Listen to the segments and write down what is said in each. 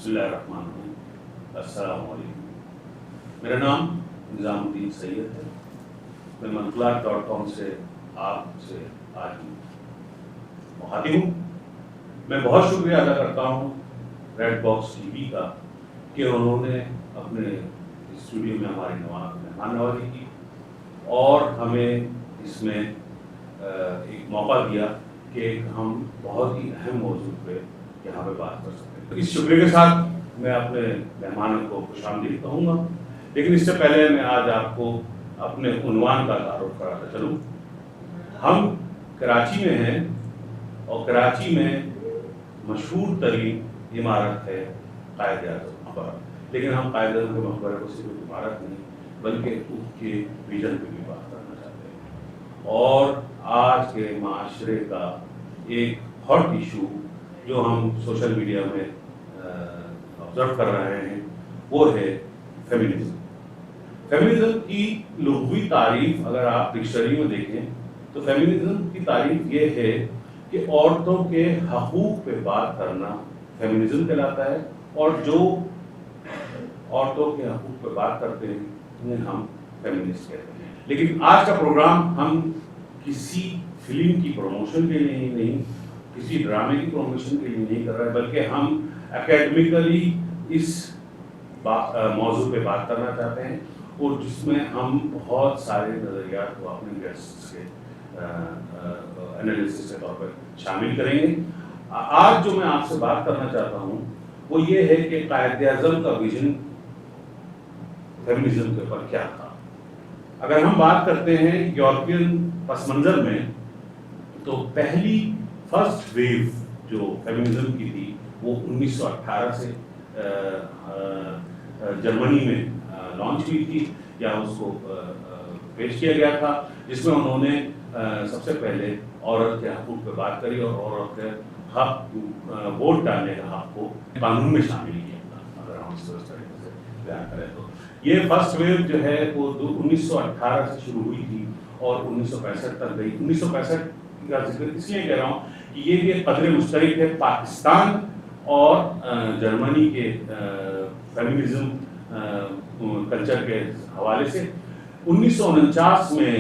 بسم اللہ الرحمن الرحیم۔ السلام علیکم، میرا نام نظام الدین سید ہے۔ میں منقولات.com سے آپ سے آج مخاطب ہوں۔ میں بہت شکریہ ادا کرتا ہوں ریڈ باکس ٹی وی کا کہ انہوں نے اپنے اسٹوڈیو میں ہماری مہمان نوازی کی اور ہمیں اس میں ایک موقع دیا کہ ہم بہت ہی اہم موضوع پہ یہاں پہ بات کر سکتے ہیں۔ اس شکریہ کے ساتھ میں اپنے مہمانوں کو خوش آمدید کہوں گا، لیکن اس سے پہلے میں آج آپ کو اپنے عنوان کا تعارف کراتا چلوں۔ ہم کراچی میں ہیں اور کراچی میں مشہور ترین عمارت ہے قائد اعظم مقبرہ، لیکن ہم قائد اعظم کے مقبرے کو صرف عمارت نہیں بلکہ اس کے ویژن پہ بھی بات کرنا چاہتے ہیں۔ اور آج کے معاشرے کا ایک ہاٹ ایشو جو ہم سوشل میڈیا میں آبزرو کر رہے ہیں وہ ہے فیمنزم۔ فیمنزم کی لغوی تعریف اگر آپ ڈکشنری میں دیکھیں تو فیمنزم کی تعریف یہ ہے کہ عورتوں کے حقوق پہ بات کرنا فیمنزم کہلاتا ہے، اور جو عورتوں کے حقوق پہ بات کرتے ہیں انہیں ہم فیمنسٹ کہتے ہیں۔ لیکن آج کا پروگرام ہم کسی فلم کی پروموشن کے لیے نہیں، کسی ڈرامے کی پروموشن کے لیے نہیں کر رہے، بلکہ ہم اکیڈمیکلی اس موضوع پہ بات کرنا چاہتے ہیں، اور جس میں ہم بہت سارے نظریات کو اپنے گیسٹس کے انالیسس کے طور پر شامل کریں گے۔ آج جو میں آپ سے بات کرنا چاہتا ہوں وہ یہ ہے کہ قائد اعظم کا ویژن فیمنزم کے اوپر کیا تھا۔ اگر ہم بات کرتے ہیں یورپین پس منظر میں، تو پہلی فرسٹ ویو جو فیمنزم کی تھی وہ 1918 سے جرمنی میں لانچ ہوئی تھی، یا اس کو پیش کیا گیا تھا، جس میں انہوں نے سب سے پہلے عورت کے حقوق پہ بات کری اور عورت کے حق ووٹ ڈالنے کا حق کو قانون میں شامل کیا تھا۔ اگر ہم اس طریقے سے بیان کریں تو یہ فرسٹ ویو جو ہے وہ 1918 سے شروع ہوئی تھی اور 1965 تک گئی۔ 1965 کا ذکر اس لیے کہہ رہا ہوں کہ یہ بھی ایک قدر مشترک ہے پاکستان اور جرمنی کے فیمنزم کلچر کے حوالے سے۔ 1949 میں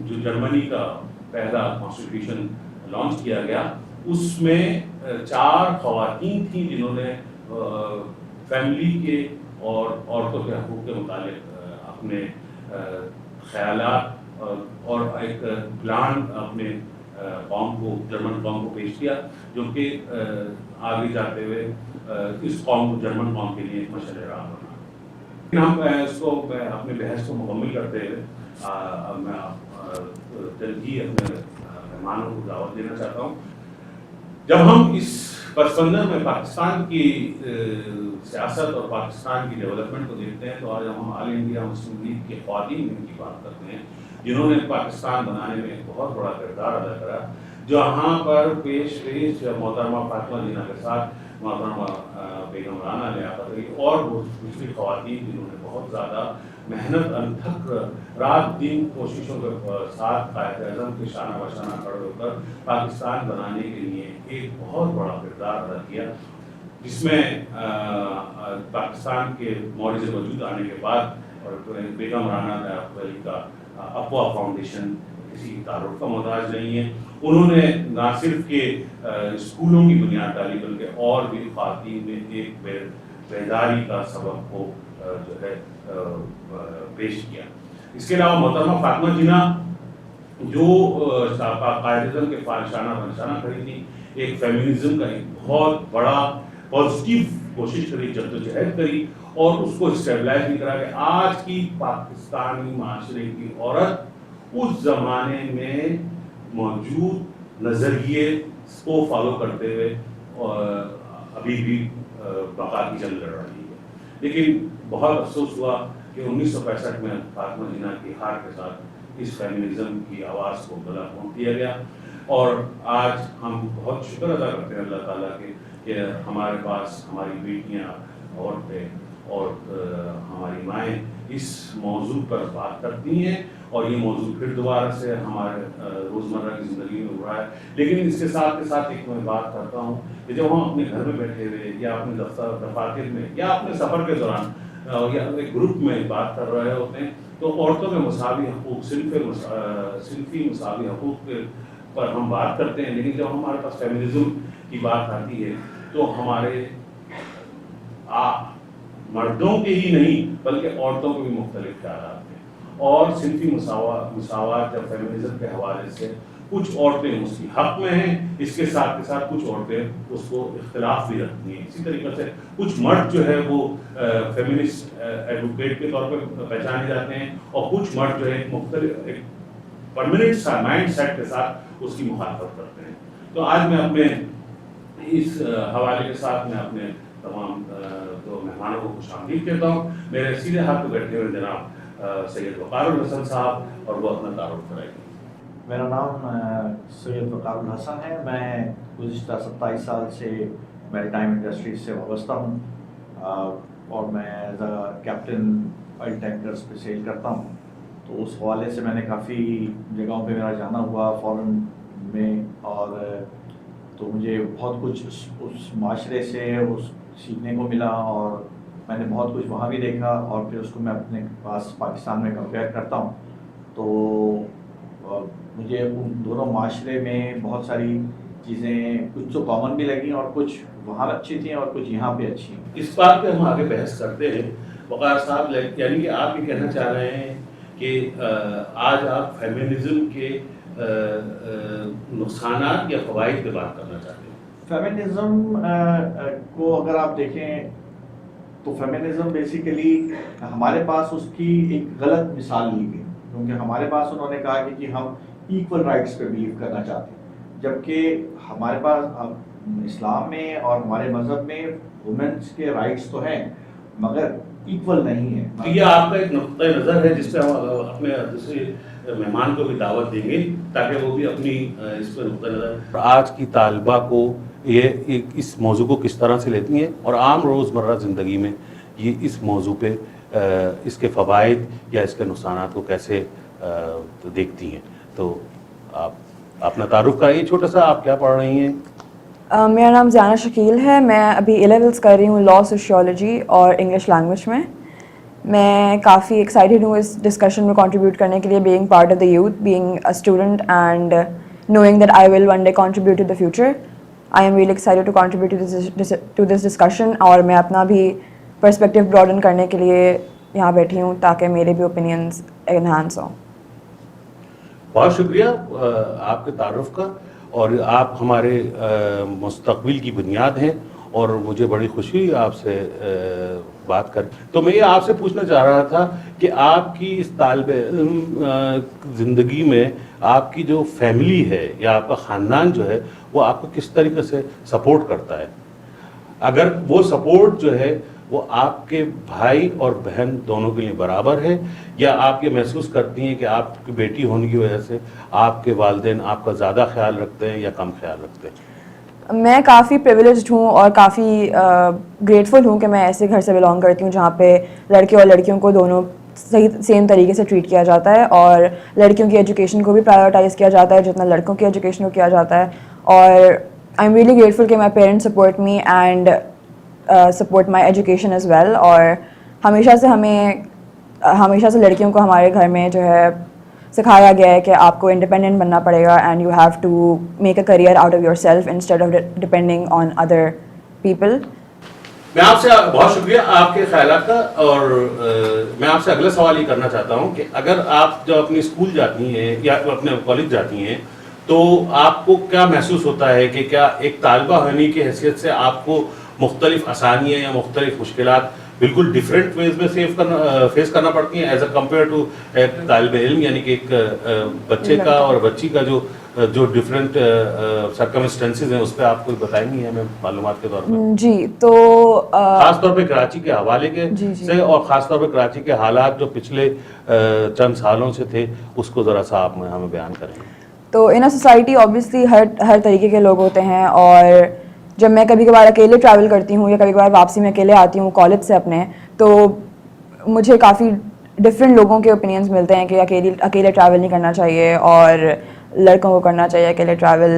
جو جرمنی کا پہلا کانسٹیٹیوشن لانچ کیا گیا، اس میں 4 خواتین تھیں جنہوں نے فیملی کے اور عورتوں کے حقوق کے متعلق اپنے خیالات اور ایک پلان اپنے قوم کو، جرمن قوم کو پیش کیا، جو کہ آگے جاتے ہوئے اس قوم کو، جرمن قوم کے لیے ایک مشعل راہ بنا۔ لیکن ہم اس کو اپنے بحث کو مکمل کرتے ہوئے میں جلد ہی اپنے مہمانوں کو دعوت دینا چاہتا ہوں۔ جب ہم اس پس منظر میں پاکستان کی سیاست اور پاکستان کی ڈیولپمنٹ کو دیکھتے ہیں تو آج ہم آل انڈیا مسلم لیگ کے خواتین کی بات کرتے ہیں، جنہوں نے پاکستان بنانے میں بہت بڑا کردار ادا کرا، جہاں پر پیش محترمہ فاطمہ جناح کے ساتھ محترمہ بیگم رانا لیاقت علی اور دوسری خواتین جنہوں نے بہت زیادہ محنت انتھک رات دن کوششوں کے ساتھ قائد اعظم کے شانہ بشانہ کھڑے ہو کر پاکستان بنانے کے لیے ایک بہت بڑا کردار ادا کیا، جس میں پاکستان کے معرض وجود آنے کے بعد اور بیگم رانا لیاقت علی کا اقوا فاؤنڈیشن کسی تعارف کا محتاج نہیں ہے۔ انہوں نے نہ صرف کہ اسکولوں کی بنیاد ڈالی بلکہ اور بھی خواتین میں ایک بیداری کا سبق کو جو ہے پیش کیا۔ اس کے علاوہ محترمہ فاطمہ جناح جو قائد اعظم کے شانہ بنشانہ کھڑی تھی، ایک فیمنزم کا ایک بہت بڑا پازیٹیو کوشش کری، جدوجہد کری اور اس کو اسٹیبلائز بھی کرا کہ آج کی پاکستانی معاشرے کی عورت اس زمانے میں موجود نظریے کو فالو کرتے ہوئے ابھی بھی بقا کی جنگ لڑ رہی ہے۔ لیکن بہت افسوس ہوا کہ 1965 میں فاطمہ جناح کی ہار کے ساتھ اس فیمنزم کی آواز کو گلا گھونٹ دیا گیا، اور آج ہم بہت شکر ادا کرتے ہیں اللہ تعالیٰ کے کہ ہمارے پاس ہماری بیٹیاں، عورتیں اور ہماری مائیں اس موضوع پر بات کرتی ہیں اور یہ موضوع پھر دوبارہ سے ہمارے روزمرہ کی زندگی میں ہو رہا ہے. لیکن اس کے ساتھ ایک میں بات کرتا ہوں کہ جب ہم اپنے گھر میں بیٹھے ہوئے یا اپنے دفاتر میں یا اپنے سفر کے دوران یا ایک گروپ میں بات کر رہے ہوتے ہیں تو عورتوں کے مساوی حقوق، صنفی مساوی حقوق پر ہم بات کرتے ہیں. لیکن جب ہمارے پاس فیمنزم کی بات آتی ہے تو ہمارے مردوں کے ہی نہیں بلکہ عورتوں کے بھی مختلف خیالات ہیں. اور صنفی مساوات جب فیمنزم کے حوالے سے کچھ عورتیں اس کی حق میں ہیں، اس کے ساتھ کچھ عورتیں اس کو اختلاف بھی رکھتی ہیں. اسی طریقے سے کچھ مرد جو ہے وہ فیمنسٹ ایڈوکیٹ کے طور پہ پہچانے جاتے ہیں اور کچھ مرد جو ہے ایک پرماننٹ مائنڈ سیٹ کے ساتھ اس کی مخالفت کرتے ہیں. تو آج میں اپنے اس حوالے کے ساتھ میں اپنے تمام دو مہمانوں کو خوش آمدید کہتا ہوں. میرے سیدھے ہاتھ پہ بیٹھے ہوئے جناب سید وقار الحسن صاحب، اور وہ اپنا تعارف کرائیں گے. میرا نام سید وقار الحسن ہے. میں گزشتہ 27 سال سے میریٹائم انڈسٹریز سے وابستہ ہوں اور میں as a captain oil tankers پہ سیل کرتا ہوں. تو اس حوالے سے میں نے کافی جگہوں پہ میرا جانا ہوا فورن میں، اور تو مجھے بہت کچھ اس معاشرے سے سیکھنے کو ملا اور میں نے بہت کچھ وہاں بھی دیکھا اور پھر اس کو میں اپنے پاس پاکستان میں کمپیئر کرتا ہوں. تو مجھے ان دونوں معاشرے میں بہت ساری چیزیں کچھ تو کامن بھی لگیں اور کچھ وہاں اچھی تھیں اور کچھ یہاں پہ اچھی ہیں. اس بات پہ ہم آگے بحث کرتے ہیں. وقار صاحب، یعنی کہ آپ یہ کہنا چاہ رہے ہیں کہ آج آپ فیمنزم کے نقصانات یا فوائد پہ بات کرنا چاہتے ہیں. فیمنزم کو اگر آپ دیکھیں تو فیمنزم بیسیکلی ہمارے پاس اس کی ایک غلط مثال لی گئی، کیونکہ ہمارے پاس انہوں نے کہا کہ ہم ایکول رائٹس پہ بلیو کرنا چاہتے ہیں، جبکہ ہمارے پاس اسلام میں اور ہمارے مذہب میں وومنس کے رائٹس تو ہیں مگر ایکول نہیں ہے. یہ آپ کا ایک نقطۂ نظر ہے جس پہ ہم اپنے دوسرے مہمان کو بھی دعوت دیں گے تاکہ وہ بھی اپنی اس پہ نقطۂ نظر آج کی طالبہ کو یہ اس موضوع کو کس طرح سے لیتی ہیں اور عام روزمرہ زندگی میں یہ اس موضوع پہ اس کے فوائد یا اس کے نقصانات کو کیسے دیکھتی ہیں. تو آپ اپنا تعارف کرائیے چھوٹا سا. آپ کیا پڑھ رہی ہیں؟ میرا نام زیانہ شکیل ہے. میں ابھی اے لیولس کر رہی ہوں لاء، سوشیولوجی اور انگلش لینگویج میں. میں کافی ایکسائٹیڈ ہوں اس ڈسکشن میں کنٹریبیوٹ کرنے کے لیے، being part of the youth, being a student and knowing that I will one day contribute to the future. I am really excited to contribute to this discussion اور میں اپنا بھی perspective broaden کرنے کے لیے یہاں بیٹھی ہوں تاکہ میرے بھی اوپینینز انہانس ہوں. بہت شکریہ آپ کے تعارف کا، اور آپ ہمارے مستقبل کی بنیاد ہیں اور مجھے بڑی خوشی ہوئی آپ سے بات کر. تو میں یہ آپ سے پوچھنا چاہ رہا تھا کہ آپ کی اس طالب زندگی میں آپ کی جو فیملی ہے یا آپ کا خاندان جو ہے وہ آپ کو کس طریقے سے سپورٹ کرتا ہے؟ اگر وہ سپورٹ جو ہے وہ آپ کے بھائی اور بہن دونوں کے لیے برابر ہے، یا آپ یہ محسوس کرتی ہیں کہ آپ کی بیٹی ہونے کی وجہ سے آپ کے والدین آپ کا زیادہ خیال رکھتے ہیں یا کم خیال رکھتے ہیں؟ میں کافی پریویلیجڈ ہوں اور کافی گریٹفل ہوں کہ میں ایسے گھر سے بلانگ کرتی ہوں جہاں پہ لڑکے اور لڑکیوں کو دونوں صحیح سیم طریقے سے ٹریٹ کیا جاتا ہے، اور لڑکیوں کی ایجوکیشن کو بھی پرائیورٹائز کیا جاتا ہے جتنا لڑکوں کی ایجوکیشن کو کیا جاتا ہے. اور آئی ایم ریئلی گریٹفل کہ my parents support me and support my education as well. اور ہمیشہ سے لڑکیوں کو ہمارے گھر میں جو ہے سکھایا گیا ہے کہ آپ کو انڈیپینڈنٹ بننا پڑے گا and you have to make a career out of yourself instead of depending on other people. میں آپ سے بہت شکریہ آپ کے خیالات کا، اور میں آپ سے اگلا سوال یہ کرنا چاہتا ہوں کہ اگر آپ جب اپنی اسکول جاتی ہیں یا اپنے کالج جاتی ہیں تو آپ کو کیا محسوس ہوتا ہے کہ کیا ایک طالبہ ہونے کی حیثیت سے آپ کو مختلف آسانیاں یا مختلف مشکلات بالکل ڈفرینٹ ویز میں فیس کرنا پڑتی ہیں ایز اے کمپیئر ٹو ایک طالب علم، یعنی کہ ایک بچے کا اور بچی کا جو ڈفرینٹ سرکمسٹینسز ہیں اس پہ آپ کو بتائیں گی ہمیں معلومات کے طور پر؟ جی، تو خاص طور پہ کراچی کے حوالے کے سے، اور خاص طور پہ کراچی کے حالات جو پچھلے چند سالوں سے تھے اس کو ذرا سا آپ ہمیں بیان کریں. تو ان اے سوسائٹی اوبیسلی ہر طریقے کے لوگ ہوتے ہیں، اور جب میں کبھی کبھار اکیلے ٹریول کرتی ہوں یا کبھی کبھار واپسی میں اکیلے آتی ہوں کالج سے اپنے، تو مجھے کافی ڈفرینٹ لوگوں کے اوپینینس ملتے ہیں کہ اکیلے ٹریول نہیں کرنا چاہیے اور لڑکوں کو کرنا چاہیے اکیلے ٹریول.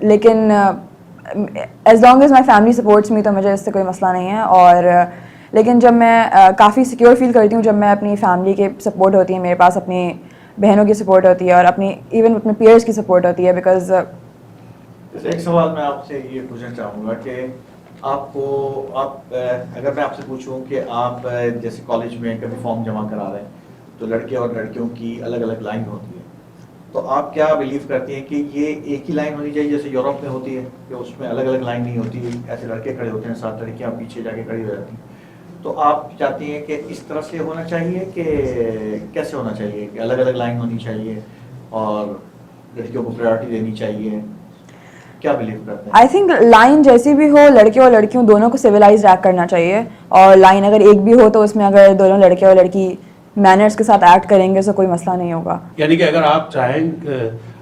لیکن as long as my family supports me تو مجھے اس سے کوئی مسئلہ نہیں ہے. اور لیکن جب میں کافی سیکیور فیل کرتی ہوں جب میں اپنی فیملی کے سپورٹ ہوتی ہے, میرے پاس اپنی بہنوں کی سپورٹ ہوتی ہے اور اپنی ایون اپنے پیئرس کی سپورٹ ہوتی ہے. بیکاز ایک سوال میں آپ سے یہ پوچھنا چاہوں گا کہ آپ اگر میں آپ سے پوچھوں کہ آپ جیسے کالج میں کبھی فارم جمع کرا رہے ہیں تو لڑکے اور لڑکیوں کی الگ الگ لائن ہوتی ہے, تو آپ کیا بلیو کرتی ہیں کہ یہ ایک ہی لائن ہونی چاہیے جیسے یورپ میں ہوتی ہے کہ اس میں الگ الگ لائن نہیں ہوتی, ایسے لڑکے کھڑے ہوتے ہیں 7 لڑکیاں پیچھے جا کے کھڑی ہو جاتی ہیں, تو آپ چاہتی ہیں کہ اس طرح سے ہونا چاہیے کہ کیسے ہونا چاہیے کہ الگ الگ لائن ہونی چاہیے اور لڑکیوں کو پرائیورٹی دینی چاہیے, کیا بلیو کرتے ہیں؟ آئی تھنک لائن جیسی بھی ہو لڑکے اور لڑکیوں دونوں کو سویلائز ایکٹ کرنا چاہیے, اور لائن اگر ایک بھی ہو تو اس میں اگر دونوں لڑکے اور لڑکی مینرس کے ساتھ ایکٹ کریں گے تو کوئی مسئلہ نہیں ہوگا. یعنی کہ اگر آپ چاہیں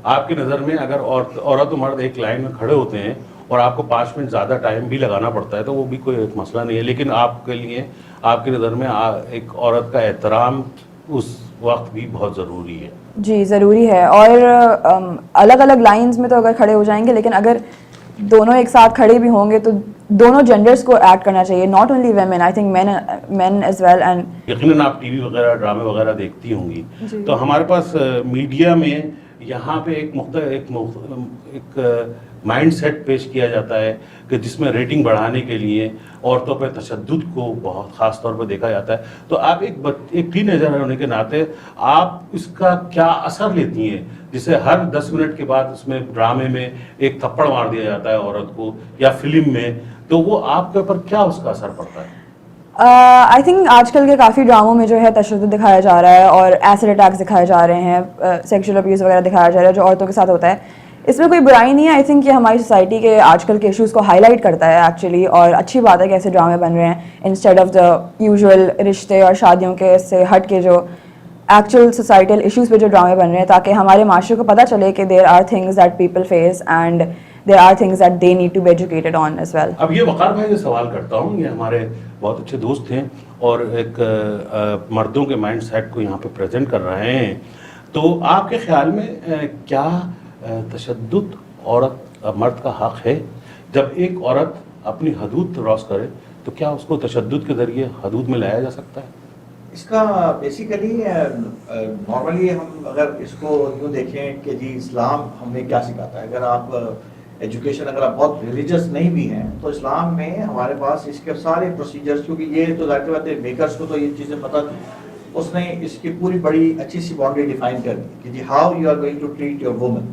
آپ کی نظر میں اگر عورت و مرد ایک لائن میں کھڑے ہوتے ہیں اور آپ کو 5 منٹ زیادہ ٹائم بھی لگانا پڑتا ہے تو وہ بھی کوئی ایک مسئلہ نہیں ہے, لیکن آپ کے لیے آپ کی نظر میں ایک عورت کا احترام اس وقت بھی بہت ضروری ہے. جی ضروری ہے, اور الگ الگ لائنز میں تو اگر کھڑے ہو جائیں گے, لیکن اگر دونوں ایک ساتھ کھڑے بھی ہوں گے تو دونوں جینڈرز کو ایڈ کرنا چاہیے, not only women, I think men as well. And یقیناً آپ ٹی وی وغیرہ ڈرامے وغیرہ دیکھتی ہوں گی, تو ہمارے پاس میڈیا میں یہاں پہ ایک مائنڈ سیٹ پیش کیا جاتا ہے کہ جس میں ریٹنگ بڑھانے کے لیے عورتوں پہ تشدد کو بہت خاص طور پہ دیکھا جاتا ہے. تو آپ ایک ٹین ایجر ہونے کے ناطے آپ اس کا کیا اثر لیتی ہیں جسے ہر 10 منٹ کے بعد اس میں ڈرامے میں ایک تھپڑ مار دیا جاتا ہے عورت کو یا فلم میں, تو وہ آپ کے اوپر کیا اس کا اثر پڑتا ہے؟ آئی تھنک آج کل کے کافی ڈراموں میں جو ہے تشدد دکھایا جا رہا ہے اور ایسڈ اٹیکس دکھائے جا رہے ہیں, سیکشل ابیوز وغیرہ دکھایا جا رہا ہے جو عورتوں کے ساتھ ہوتا ہے. اس میں کوئی برائی نہیں ہے. آئی تھنک یہ ہماری سوسائٹی کے آج کل کے ایشوز کو ہائی لائٹ کرتا ہے ایکچولی, اور اچھی بات ہے کہ ایسے ڈرامے بن رہے ہیں انسٹیڈ آف دا یوزول رشتے اور شادیوں کے سے ہٹ کے جو ایکچوئل سوسائٹل ایشوز پہ جو ڈرامے بن رہے ہیں, تاکہ ہمارے معاشرے کو پتہ چلے کہ there are things that people face and there are things that they need to be educated on as well. اب یہ وقار بھائی جو سوال کرتا ہوں, یہ ہمارے بہت اچھے دوست ہیں اور ایک مردوں کے مائنڈ سیٹ کو یہاں پہ پریزنٹ کر رہے ہیں, تو آپ کے خیال میں کیا تشدد عورت مرد کا حق ہے؟ جب ایک عورت اپنی حدود کراس کرے تو کیا اس کو تشدد کے ذریعے حدود میں لایا جا سکتا ہے؟ اس کا بیسیکلی نارملی ہم اگر اس کو یوں دیکھیں کہ جی اسلام ہمیں کیا سکھاتا ہے, اگر آپ ایجوکیشن اگر آپ بہت ریلیجس نہیں بھی ہیں تو اسلام میں ہمارے پاس اس کے سارے پروسیجرز, کیونکہ یہ تو ظاہر بات ہے میکرس کو تو یہ چیزیں پتہ تھی, اس نے اس کی پوری بڑی اچھی سی باؤنڈری ڈیفائن کر دی کہ جی how you are going to treat your woman.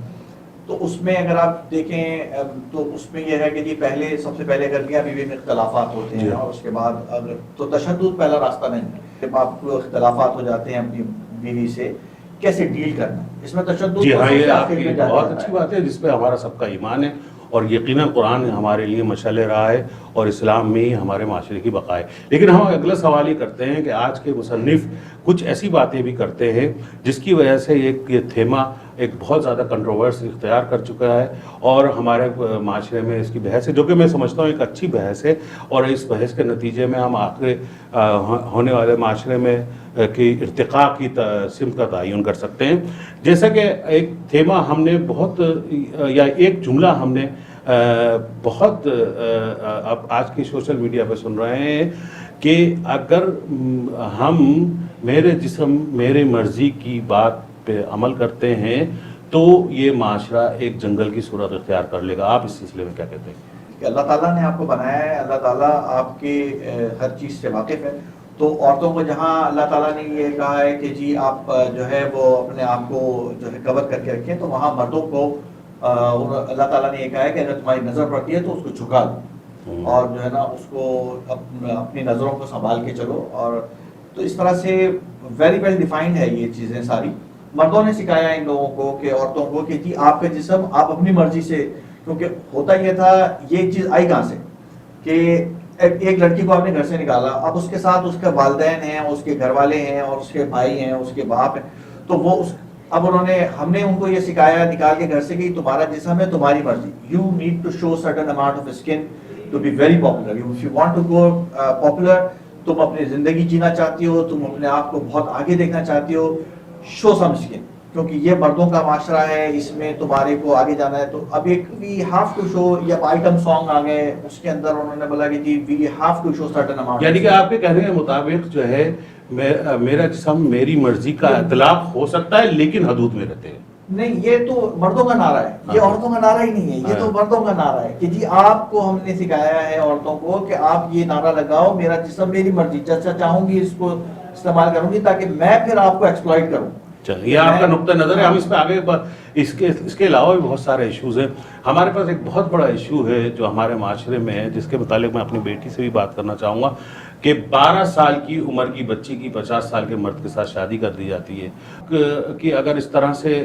تو اس میں اگر آپ دیکھیں تو اس میں یہ ہے کہ جی پہلے سب سے پہلے اگر میاں بیوی میں اختلافات ہوتے ہیں اور اس کے بعد اگر تو تشدد پہلا راستہ نہیں ہے. جب آپ کو اختلافات ہو جاتے ہیں اپنی بیوی سے کیسے ڈیل کرنا, اس میں تشدد. جی ہاں, یہ آپ کی بہت اچھی بات ہے جس پہ ہمارا سب کا ایمان ہے, اور یقیناً قرآن ہمارے لیے مشعل راہ ہے اور اسلام میں ہی ہمارے معاشرے کی بقا ہے. لیکن ہم اگلا سوال یہ کرتے ہیں کہ آج کے مصنف کچھ ایسی باتیں بھی کرتے ہیں جس کی وجہ سے یہ تھیما ایک بہت زیادہ کنٹروورسی اختیار کر چکا ہے اور ہمارے معاشرے میں اس کی بحث ہے, جو کہ میں سمجھتا ہوں ایک اچھی بحث ہے, اور اس بحث کے نتیجے میں ہم آگے ہونے والے معاشرے میں کی ارتقاء کی سمت کا تعین کر سکتے ہیں. جیسا کہ ایک تھیما ہم نے بہت یا ایک جملہ ہم نے بہت اب آج کی سوشل میڈیا پہ سن رہے ہیں کہ اگر ہم میرے جسم میرے مرضی کی بات پہ عمل کرتے ہیں تو یہ معاشرہ ایک جنگل کی صورت اختیار کر لے گا. آپ اس سلسلے میں کیا کہتے ہیں؟ کہ اللہ تعالیٰ نے آپ کو بنایا ہے, اللہ تعالیٰ آپ کے ہر چیز سے واقف ہے, تو عورتوں کو جہاں اللہ تعالیٰ نے یہ کہا ہے کہ جی آپ جو ہے وہ اپنے آپ کو جو ہے کور کر کے رکھیں, تو وہاں مردوں کو اللہ تعالیٰ نے یہ کہا ہے کہ اگر تمہاری نظر پڑتی ہے تو اس کو جھکا دو اور جو ہے نا اس کو اپنی نظروں کو سنبھال کے چلو. اور تو اس طرح سے ویری ویل ڈیفائنڈ ہے یہ چیزیں ساری. مردوں نے سکھایا ان لوگوں کو کہ عورتوں کو کہ جی آپ کا جسم آپ اپنی مرضی سے, کیونکہ ہوتا یہ تھا یہ چیز آئی کہاں سے کہ ایک لڑکی کو آپ نے گھر سے نکالا, اب اس کے ساتھ اس کے والدین ہیں, اس کے گھر والے ہیں اور اس کے بھائی ہیں, اس کے باپ ہیں, تو وہ اب ہم نے ان کو یہ سکھایا نکال کے گھر سے کہ تمہارا جسم ہے تمہاری مرضی, you need to show certain amount of skin to be very popular. If you want to go popular تم اپنی زندگی جینا چاہتی ہو, تم اپنے آپ کو بہت آگے دیکھنا چاہتی ہو, شو سم اسکن, کیونکہ یہ مردوں کا معاشرہ ہے, اس میں تمہارے کو آگے جانا ہے. تو اب ایک وی ہیو ٹو شو, یا آئٹم سانگ آ گئے, اس کے اندر انہوں نے بولا کہ جی we have to show certain amount. یعنی کہ آپ کے کہنے کے مطابق جو ہے میرا جسم میری مرضی کا اطلاق ہو سکتا ہے لیکن حدود میں رہتے ہیں. نہیں, یہ تو مردوں کا نعرہ ہے, یہ عورتوں کا نعرہ ہی نہیں ہے, یہ تو مردوں کا نعرہ ہے کہ جی آپ کو ہم نے سکھایا ہے عورتوں کو کہ آپ یہ نعرہ لگاؤ, میرا جسم میری مرضی, جیسا چاہوں گی اس کو استعمال کروں گی تاکہ میں پھر آپ کو ایکسپلائٹ کروں. یہ آپ کا نقطہ نظر ہے. ہم اس پہ آگے اس کے علاوہ بھی بہت سارے ایشوز ہیں. ہمارے پاس ایک بہت بڑا ایشو ہے جو ہمارے معاشرے میں ہے, جس کے متعلق میں اپنی بیٹی سے بھی بات کرنا چاہوں گا کہ 12 سال کی عمر کی بچی کی 50 سال کے مرد کے ساتھ شادی کر دی جاتی ہے. کہ اگر اس طرح سے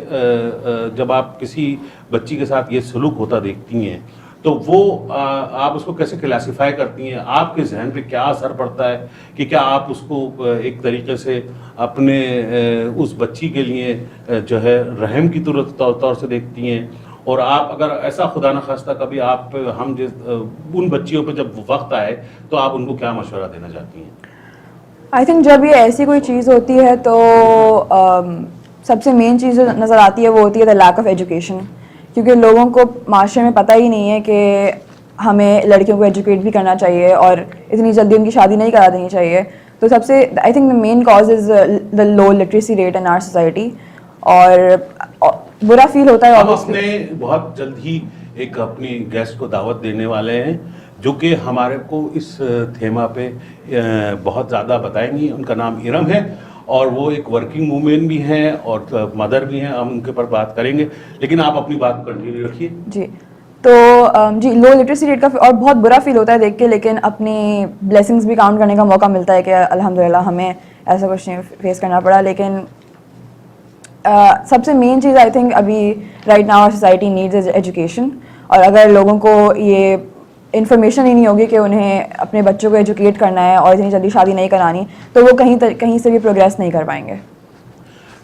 جب آپ کسی بچی کے ساتھ یہ سلوک ہوتا دیکھتی ہیں تو وہ آپ اس کو کیسے کلاسیفائی کرتی ہیں؟ آپ کے ذہن پہ کیا اثر پڑتا ہے کہ کیا آپ اس کو ایک طریقے سے اپنے اس بچی کے لیے جو ہے رحم کی طور سے دیکھتی ہیں؟ اور آپ اگر ایسا خدا نخواستہ کبھی آپ ہم ان بچیوں پہ جب وقت آئے تو آپ ان کو کیا مشورہ دینا چاہتی ہیں؟ آئی تھنک جب یہ ایسی کوئی چیز ہوتی ہے تو سب سے مین چیز جو نظر آتی ہے وہ ہوتی ہے دا لیک آف ایجوکیشن. کیونکہ لوگوں کو معاشرے میں پتہ ہی نہیں ہے کہ ہمیں لڑکیوں کو ایجوکیٹ بھی کرنا چاہیے اور اتنی جلدی ان کی شادی نہیں کرا دینی چاہیے. تو سب سے I think the main cause is the low literacy rate in our society. اور برا فیل ہوتا ہے. ہم اپنے بہت جلد ہی ایک اپنی گیسٹ کو دعوت دینے والے ہیں جو کہ ہمارے کو اس تھیما پہ بہت زیادہ بتائیں گی. ان کا نام ارم ہے اور وہ ایک ورکنگ وومین بھی ہیں اور مدر بھی ہیں. ہم ان کے اوپر بات کریں گے, لیکن آپ اپنی بات کنٹینیو رکھیے. جی تو جی لو لٹریسی ریٹ کا اور بہت برا فیل ہوتا ہے دیکھ کے, لیکن اپنی بلیسنگس بھی کاؤنٹ کرنے کا موقع ملتا ہے کہ الحمدللہ ہمیں ایسا کچھ نہیں فیس کرنا پڑا. لیکن سب سے مین چیز آئی تھنک ابھی right now our society needs is education. اور اگر لوگوں کو یہ انفارمیشن ہی نہیں ہوگی کہ انہیں اپنے بچوں کو ایجوکیٹ کرنا ہے اور اتنی جلدی شادی نہیں کرانی, تو وہ کہیں سے بھی پروگریس نہیں کر پائیں گے.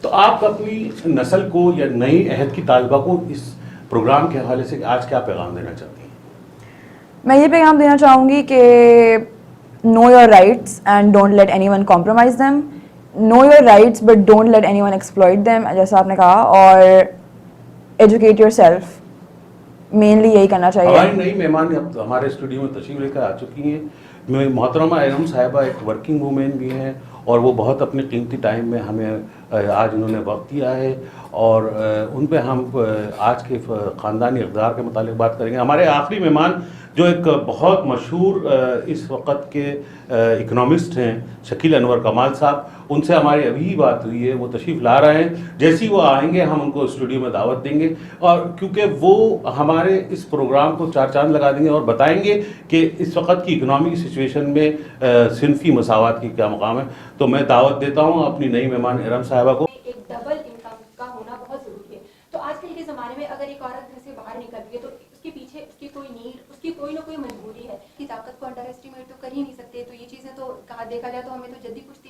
تو آپ اپنی نسل کو یا نئی عہد کی طالبہ کو اس پروگرام کے حوالے سے آج کیا پیغام دینا چاہتی ہیں؟ میں یہ پیغام دینا چاہوں گی کہ know your rights and don't let anyone compromise them. Know your rights but don't let anyone exploit them, جیسا آپ نے کہا. اور educate yourself, مینلی یہی کرنا چاہیے. ہماری نئی مہمان ہمارے اسٹوڈیو میں تشریف لے کر آ چکی ہیں. محترمہ ارم صاحبہ ایک ورکنگ وومین بھی ہیں اور وہ بہت اپنے قیمتی ٹائم میں ہمیں آج انہوں نے وقت دیا ہے اور ان پہ ہم آج کے خاندانی اقدار کے متعلق بات کریں گے. ہمارے آخری مہمان جو ایک بہت مشہور اس وقت کے اکنامسٹ ہیں شکیل انور کمال صاحب, ان سے ہماری ابھی بات ہوئی ہے, وہ تشریف لا رہے ہیں. جیسے ہی وہ آئیں گے ہم ان کو اسٹوڈیو میں دعوت دیں گے اور کیونکہ وہ ہمارے اس پروگرام کو چار چاند لگا دیں گے اور بتائیں گے کہ اس وقت کی اکنامک سچویشن میں صنفی مساوات کی کیا مقام ہے. تو میں دعوت دیتا ہوں اپنی نئی مہمان ارم صاحبہ کو. ایک ڈبل انکم کا ہونا بہت ضروری ہے. تو آج کل کے زمانے میں اگر ایک عورت گھر سے باہر نکلتی ہے تو اس کے پیچھے اس کی کوئی نیڈ, اس کی کوئی نہ کوئی مجبوری ہے. کی طاقت کو انڈر ایسٹیمیٹ تو کر ہی نہیں سکتے. تو یہ چیزیں تو کہا دیکھا جائے تو ہمیں تو جدی کشتی